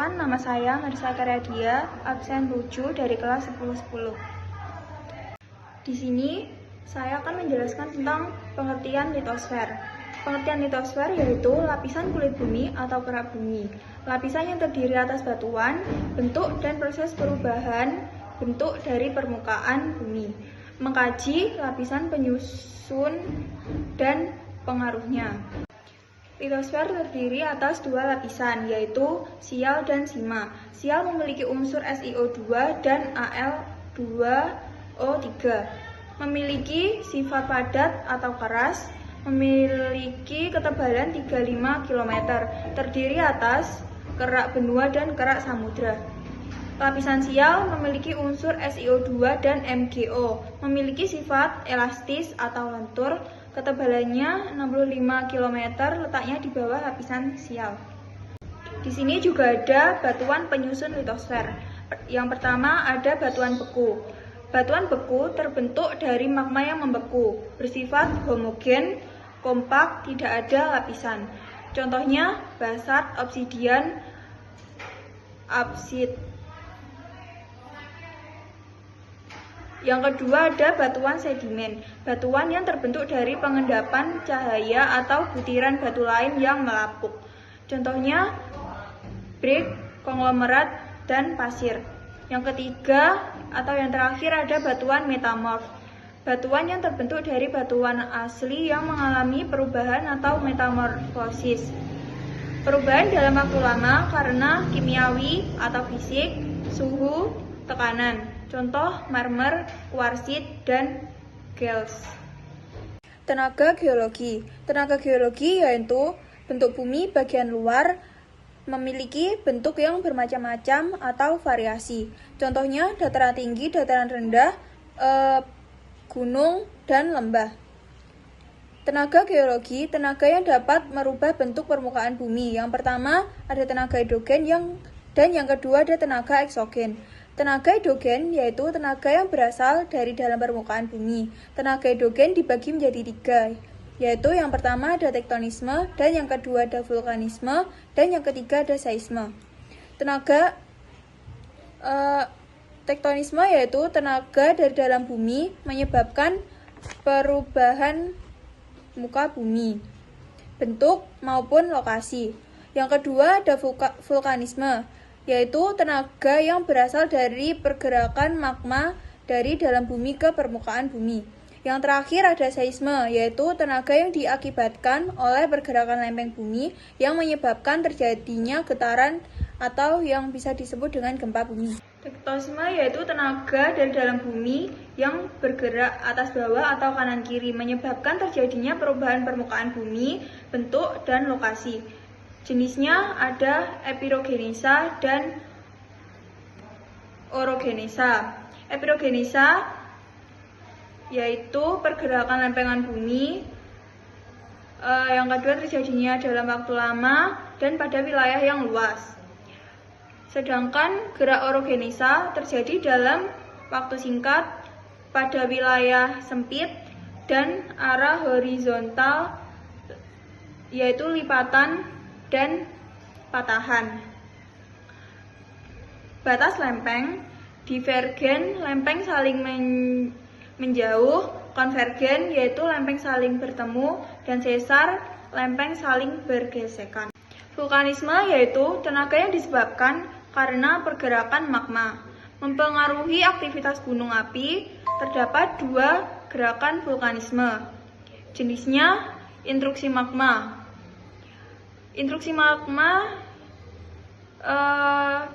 Perkenalkan, nama saya Marisa Karyadia, absen 7 dari kelas 1010. Di sini, saya akan menjelaskan tentang pengertian litosfer. Pengertian litosfer yaitu lapisan kulit bumi atau kerak bumi. Lapisan yang terdiri atas batuan, bentuk dan proses perubahan bentuk dari permukaan bumi. Mengkaji lapisan penyusun dan pengaruhnya. Litosfer terdiri atas dua lapisan, yaitu sial dan sima. Sial memiliki unsur SiO2 dan Al2O3. Memiliki sifat padat atau keras, memiliki ketebalan 35 km, terdiri atas kerak benua dan kerak samudra. Lapisan sial memiliki unsur SiO2 dan MgO, memiliki sifat elastis atau lentur, ketebalannya 65 km, letaknya di bawah lapisan sial. Di sini juga ada batuan penyusun litosfer. Yang pertama ada batuan beku. Batuan beku terbentuk dari magma yang membeku, bersifat homogen, kompak, tidak ada lapisan. Contohnya basalt, obsidian, apsit. Yang kedua ada batuan sedimen. Batuan yang terbentuk dari pengendapan cahaya atau butiran batu lain yang melapuk. Contohnya brick, konglomerat, dan pasir. Yang ketiga atau yang terakhir ada batuan metamorf. Batuan yang terbentuk dari batuan asli yang mengalami perubahan atau metamorfosis. Perubahan dalam waktu lama karena kimiawi atau fisik, suhu, tekanan. Contoh marmer, kuarsit, dan gels. Tenaga geologi. Tenaga geologi yaitu bentuk bumi bagian luar memiliki bentuk yang bermacam-macam atau variasi. Contohnya dataran tinggi, dataran rendah, gunung, dan lembah. Tenaga geologi, tenaga yang dapat merubah bentuk permukaan bumi. Yang pertama ada tenaga hidrogen dan yang kedua ada tenaga eksogen. Tenaga hidrogen yaitu tenaga yang berasal dari dalam permukaan bumi. Tenaga hidrogen dibagi menjadi 3, yaitu yang pertama ada tektonisme, dan yang kedua ada vulkanisme, dan yang ketiga ada seisme. Tenaga tektonisme yaitu tenaga dari dalam bumi menyebabkan perubahan muka bumi, bentuk maupun lokasi. Yang kedua ada vulkanisme, yaitu tenaga yang berasal dari pergerakan magma dari dalam bumi ke permukaan bumi. Yang terakhir ada seisme, yaitu tenaga yang diakibatkan oleh pergerakan lempeng bumi yang menyebabkan terjadinya getaran atau yang bisa disebut dengan gempa bumi. Tektonisme yaitu tenaga dari dalam bumi yang bergerak atas bawah atau kanan kiri, menyebabkan terjadinya perubahan permukaan bumi, bentuk, dan lokasi. Jenisnya ada epirogenesa dan orogenesa. Epirogenesa yaitu pergerakan lempengan bumi. Yang kedua terjadinya dalam waktu lama dan pada wilayah yang luas. Sedangkan gerak orogenesa terjadi dalam waktu singkat pada wilayah sempit dan arah horizontal, yaitu lipatan dan patahan. Batas lempeng, divergen lempeng saling menjauh, konvergen yaitu lempeng saling bertemu, dan sesar lempeng saling bergesekan. Vulkanisme yaitu tenaga yang disebabkan karena pergerakan magma. Mempengaruhi aktivitas gunung api, terdapat 2 gerakan vulkanisme. Jenisnya intruksi magma. Intruksi magma,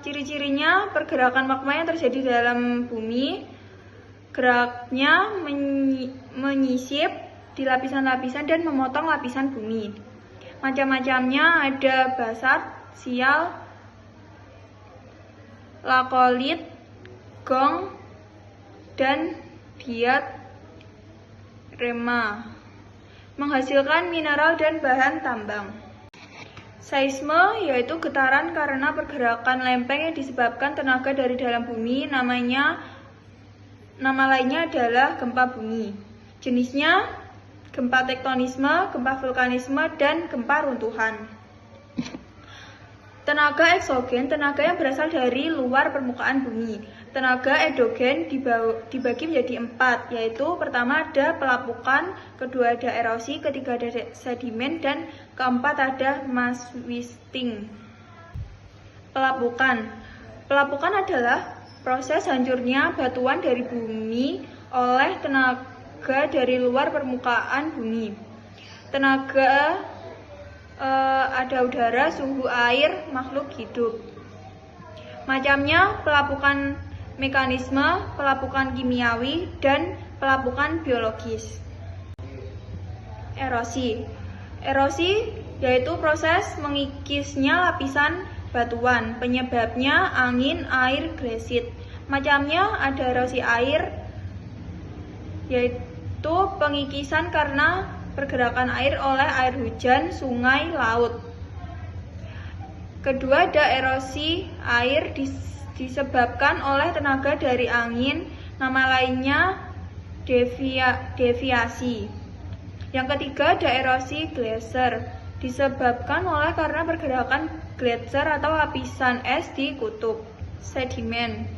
ciri-cirinya pergerakan magma yang terjadi dalam bumi, geraknya menyisip di lapisan-lapisan dan memotong lapisan bumi. Macam-macamnya ada basalt, sial, lakolit, gong, dan diatrema. Menghasilkan mineral dan bahan tambang. Seisme yaitu getaran karena pergerakan lempeng yang disebabkan tenaga dari dalam bumi. Nama lainnya adalah gempa bumi. Jenisnya gempa tektonisme, gempa vulkanisme, dan gempa runtuhan. Tenaga eksogen, tenaga yang berasal dari luar permukaan bumi. Tenaga endogen dibagi menjadi 4, yaitu pertama ada pelapukan, kedua ada erosi, ketiga ada sedimen, dan keempat ada mass wasting. Pelapukan. Pelapukan adalah proses hancurnya batuan dari bumi oleh tenaga dari luar permukaan bumi. Tenaga ada udara, suhu air, makhluk hidup. Macamnya pelapukan mekanisme, pelapukan kimiawi, dan pelapukan biologis. Erosi. Erosi yaitu proses mengikisnya lapisan batuan. Penyebabnya angin, air, gesit. Macamnya ada erosi air, yaitu pengikisan karena pergerakan air oleh air hujan, sungai, laut. Kedua ada erosi air disebabkan oleh tenaga dari angin, nama lainnya deviasi. Yang ketiga ada erosi glacier, disebabkan oleh karena pergerakan gletser atau lapisan es di kutub. Sedimen.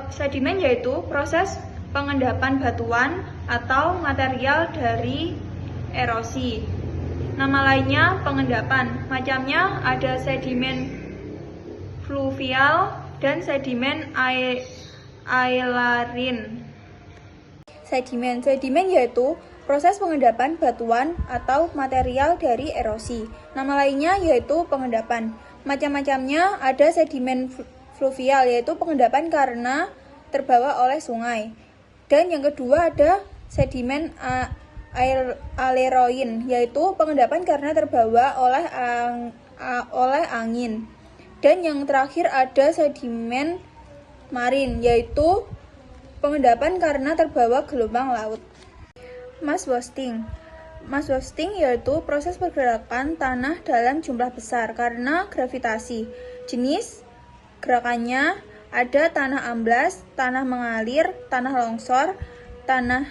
Sedimen yaitu proses pengendapan batuan atau material dari erosi. Nama lainnya pengendapan. Macamnya ada sedimen fluvial dan sedimen ailarin. Sedimen yaitu proses pengendapan batuan atau material dari erosi. Nama lainnya yaitu pengendapan. Macam-macamnya ada sedimen fluvial yaitu pengendapan karena terbawa oleh sungai. Dan yang kedua ada sedimen aileroin yaitu pengendapan karena terbawa oleh angin. Dan yang terakhir ada sedimen marin yaitu pengendapan karena terbawa gelombang laut. Mass wasting. Mass wasting yaitu proses pergerakan tanah dalam jumlah besar karena gravitasi. Jenis gerakannya ada tanah amblas, tanah mengalir, tanah longsor, tanah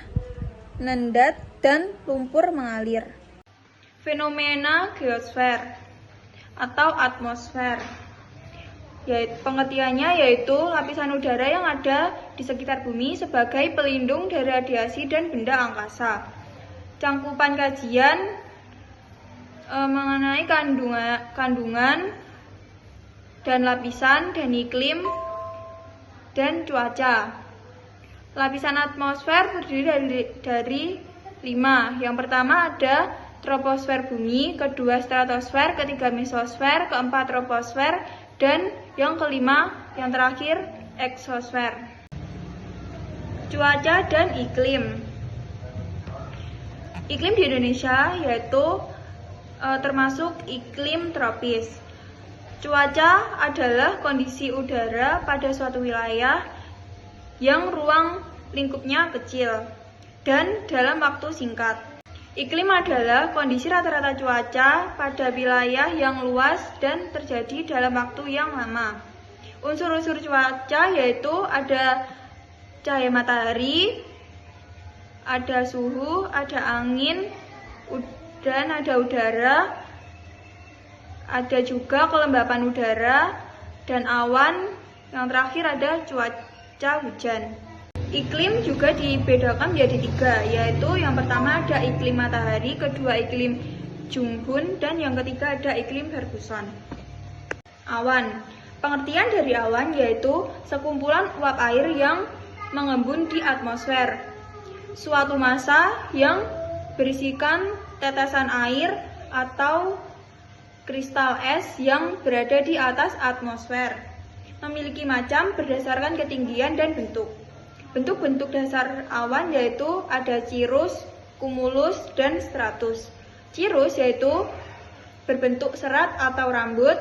nendat, dan lumpur mengalir. Fenomena geosfer atau atmosfer. Pengertiannya yaitu lapisan udara yang ada di sekitar bumi sebagai pelindung dari radiasi dan benda angkasa. Cangkupan kajian mengenai kandungan dan lapisan dan iklim dan cuaca. Lapisan atmosfer terdiri dari 5. Yang pertama ada troposfer bumi, kedua stratosfer, ketiga mesosfer, keempat troposfer, dan yang kelima, yang terakhir, eksosfer. Cuaca dan iklim. Iklim di Indonesia yaitu termasuk iklim tropis. Cuaca adalah kondisi udara pada suatu wilayah yang ruang lingkupnya kecil dan dalam waktu singkat. Iklim adalah kondisi rata-rata cuaca pada wilayah yang luas dan terjadi dalam waktu yang lama. Unsur-unsur cuaca yaitu ada cahaya matahari, ada suhu, ada angin, dan ada udara, ada juga kelembapan udara, dan awan. Yang terakhir ada cuaca hujan. Iklim juga dibedakan menjadi 3, yaitu yang pertama ada iklim matahari, kedua iklim jungbun, dan yang ketiga ada iklim Ferguson. Awan. Pengertian dari awan yaitu sekumpulan uap air yang mengembun di atmosfer. Suatu massa yang berisikan tetesan air atau kristal es yang berada di atas atmosfer. Memiliki macam berdasarkan ketinggian dan bentuk. Bentuk-bentuk dasar awan yaitu ada cirrus, cumulus, dan stratus. Cirrus yaitu berbentuk serat atau rambut,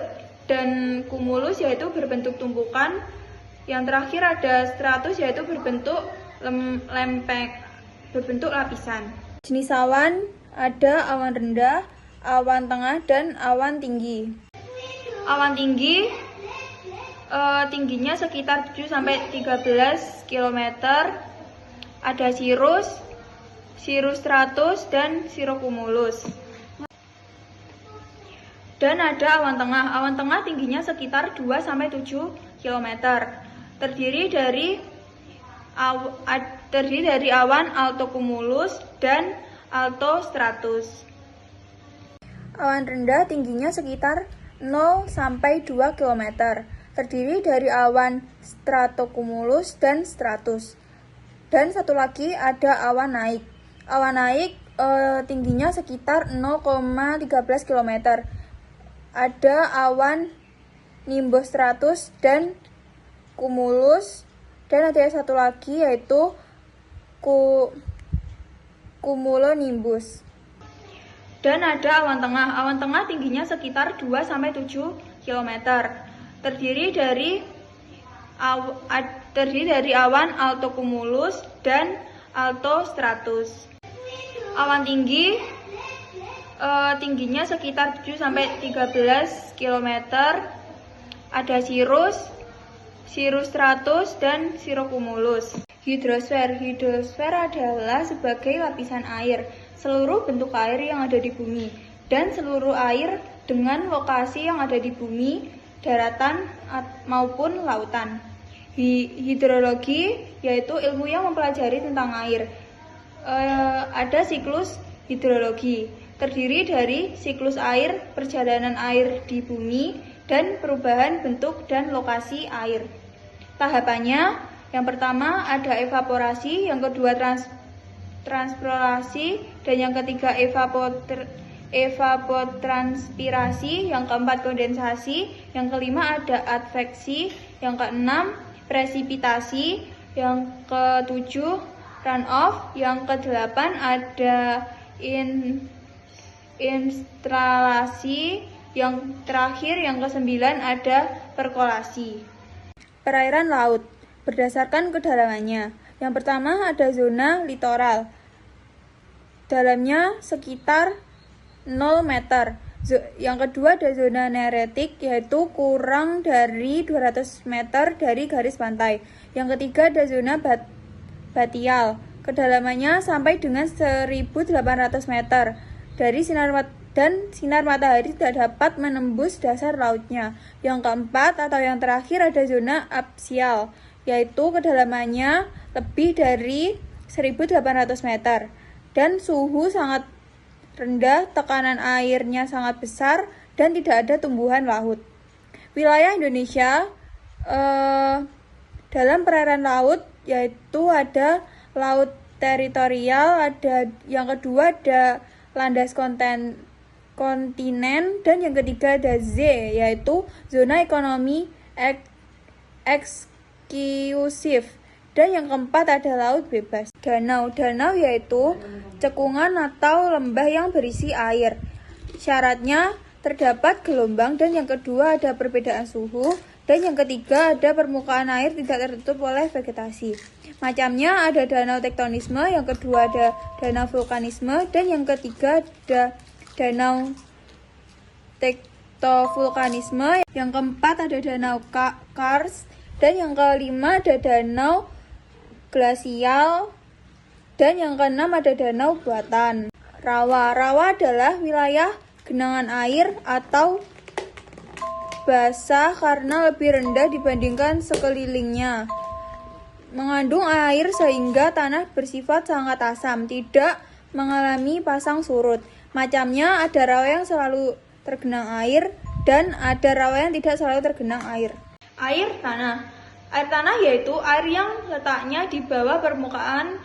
dan cumulus yaitu berbentuk tumpukan. Yang terakhir ada stratus yaitu berbentuk berbentuk lapisan. Jenis awan ada awan rendah, awan tengah, dan awan tinggi. Awan tinggi tingginya sekitar 7-13 km. Ada cirrus stratus, dan cirrocumulus. Dan ada awan tengah. Awan tengah tingginya sekitar 2-7 km. Terdiri dari awan altocumulus dan altostratus. Awan rendah tingginya sekitar 0-2 km. Terdiri dari awan stratocumulus dan stratus. Dan satu lagi ada awan naik. Awan naik tingginya sekitar 0,13 km. Ada awan nimbostratus dan cumulus, dan ada satu lagi yaitu cumulonimbus. Dan ada awan tengah. Awan tengah tingginya sekitar 2-7 km. Terdiri dari awan altocumulus dan altostratus. Awan tinggi tingginya sekitar 7-13 km. Ada cirrus stratus, dan cirrocumulus. Hidrosfer adalah sebagai lapisan air, seluruh bentuk air yang ada di bumi, dan seluruh air dengan lokasi yang ada di bumi, daratan maupun lautan. Hidrologi yaitu ilmu yang mempelajari tentang air. Ada siklus hidrologi, terdiri dari siklus air, perjalanan air di bumi, dan perubahan bentuk dan lokasi air. Tahapannya, yang pertama ada evaporasi, yang kedua transpirasi, dan yang ketiga evapotranspirasi, yang keempat kondensasi, yang kelima ada adveksi, yang keenam presipitasi, yang ketujuh runoff, yang kedelapan ada instalasi, yang terakhir yang kesembilan ada perkolasi. Perairan laut berdasarkan kedalamannya. Yang pertama ada zona litoral, dalamnya sekitar 0 meter. Yang kedua ada zona neretik, yaitu kurang dari 200 meter dari garis pantai. Yang ketiga ada zona batial, kedalamannya sampai dengan 1.800 meter dari sinar matahari tidak dapat menembus dasar lautnya. Yang keempat atau yang terakhir ada zona aksial, yaitu kedalamannya lebih dari 1.800 meter dan suhu sangat rendah, tekanan airnya sangat besar, dan tidak ada tumbuhan laut. Wilayah Indonesia dalam perairan laut yaitu ada laut teritorial, ada yang kedua ada landas kontinen, dan yang ketiga ada Z, yaitu zona ekonomi eksklusif, dan yang keempat ada laut bebas. Danau yaitu cekungan atau lembah yang berisi air. Syaratnya terdapat gelombang, dan yang kedua ada perbedaan suhu, dan yang ketiga ada permukaan air tidak tertutup oleh vegetasi. Macamnya ada danau tektonisme, yang kedua ada danau vulkanisme, dan yang ketiga ada danau tektovulkanisme, yang keempat ada danau karst, dan yang kelima ada danau glasial, dan yang keenam ada danau buatan. Rawa adalah wilayah genangan air atau basah karena lebih rendah dibandingkan sekelilingnya. Mengandung air sehingga tanah bersifat sangat asam, tidak mengalami pasang surut. Macamnya ada rawa yang selalu tergenang air, dan ada rawa yang tidak selalu tergenang air. Air tanah yaitu air yang letaknya di bawah permukaan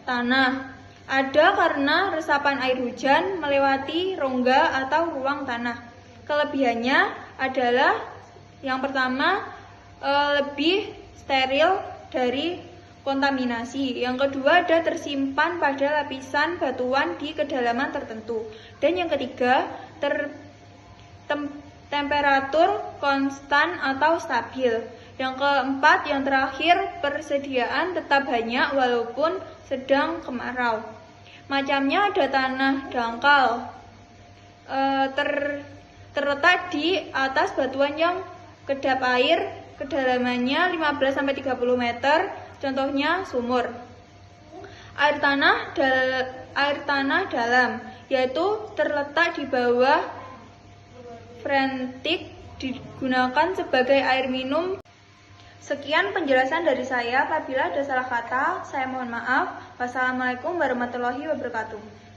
tanah. Ada karena resapan air hujan melewati rongga atau ruang tanah. Kelebihannya adalah yang pertama lebih steril dari kontaminasi. Yang kedua ada tersimpan pada lapisan batuan di kedalaman tertentu. Dan yang ketiga temperatur konstan atau stabil. Yang keempat, yang terakhir, persediaan tetap banyak walaupun sedang kemarau. Macamnya ada tanah dangkal, terletak di atas batuan yang kedap air, kedalamannya 15-30 meter, contohnya sumur. Air tanah dalam, yaitu terletak di bawah Frantic digunakan sebagai air minum. Sekian penjelasan dari saya. Apabila ada salah kata, saya mohon maaf. Wassalamualaikum warahmatullahi wabarakatuh.